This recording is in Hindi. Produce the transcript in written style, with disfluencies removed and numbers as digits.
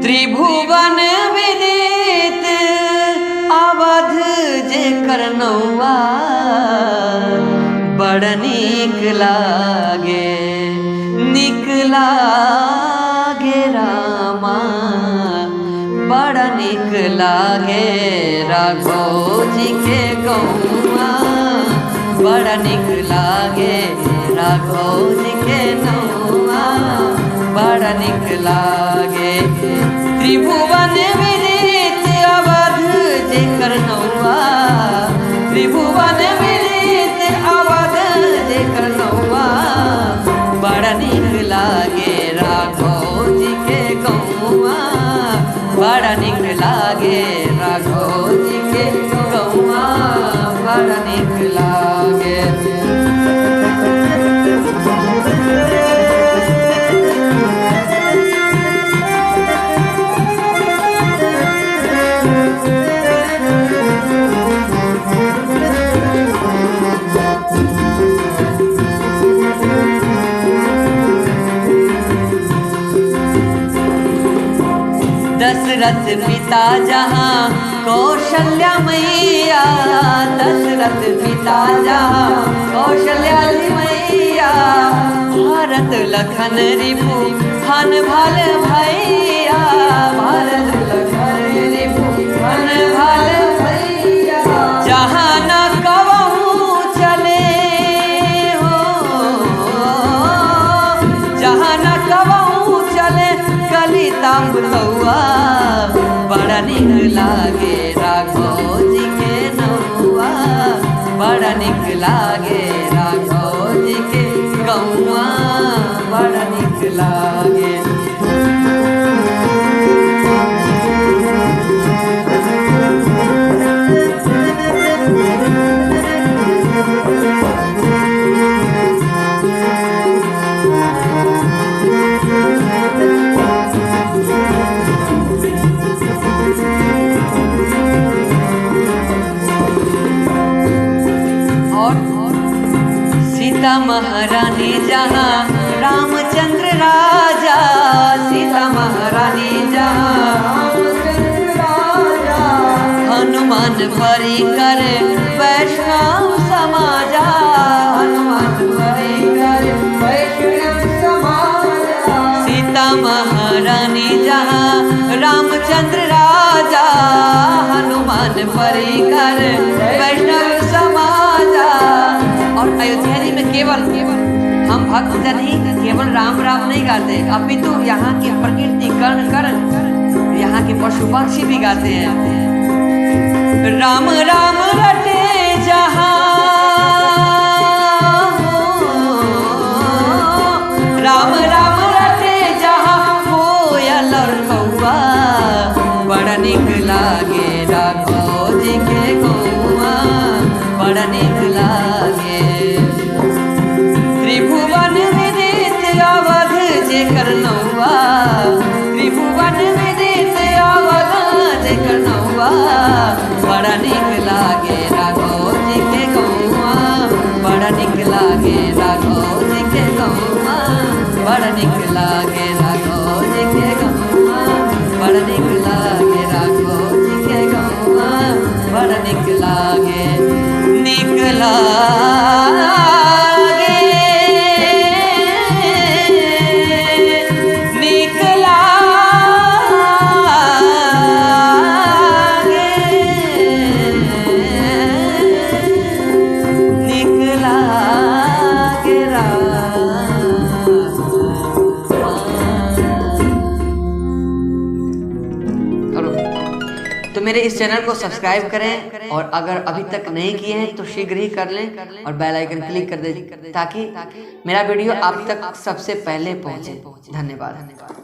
त्रिभुवन विदित अवध जेकर नौआ बड़ नीक लागे रामा बड़ नीक लागे राघव जी के गौआ बड़ नीक लागे राघव जी के नौआ बड़ नीक लागे। त्रिभुवन विदित अवध जेकर नौआ त्रिभुवन विदित अवध जेकर नौआ बड़ नीक लागे राघव जी के गौआ बड़ नीक लागे राघव जी के गौआ बड़ नीक लागे। दशरथ पिता जहाँ कौशल्या मैया दशरथ पिता जहाँ कौशल्या मैया भारत लखन रिपु हन भल भैया भारत लखन रिपु हन भल भैया जहाँ न कवहु चले हो जहाँ न कवहु चले कलिता बुलौआ बड़ा नीक लागे राघव जी के नौआ बड़ा नीक लागे राघव जी के गौआ बड़ा नीक लागे। सीता महारानी जहाँ रामचंद्र राजा सीता महारानी जहाँ रामचंद्र राजा हनुमान परी कर वैष्णव समाजा हनुमान परी कर वैष्णव समाजा। सीता महारानी जहाँ रामचंद्र राजा हनुमान परी कर वैष्णव समाजा। और अयोध्या जी में केवल हम भक्तजन ही केवल राम राम नहीं गाते अपितु यहाँ की प्रकृति कर्ण कर्ण यहाँ के पशु पक्षी भी गाते हैं। राम राम रटे जहाँ राम राम रटे जहाँ कोयल और कौआ बड़ा नीक लागे राघव जी के गौआ बड़ा नीक लागे। त्रिभुवन विदित अवध जेकर नौआ त्रिभुवन विदित अवध जेकर नौआ बड़ा नीक लागे राघव जी के गौआ बड़ा नीक लागे राघव जी के गौआ बड़ा नीक लागे राघव जी के गौआ बड़ा नीक लागे राघव जी के गौआ बड़ा नीक लागे नीक लागे नीक लागे तो मेरे इस चैनल को सब्सक्राइब करें और अगर अभी तक नहीं किए हैं तो शीघ्र ही कर लें और बेल आइकन क्लिक कर दें ताकि मेरा वीडियो आप तक सबसे पहले पहुंचे। धन्यवाद।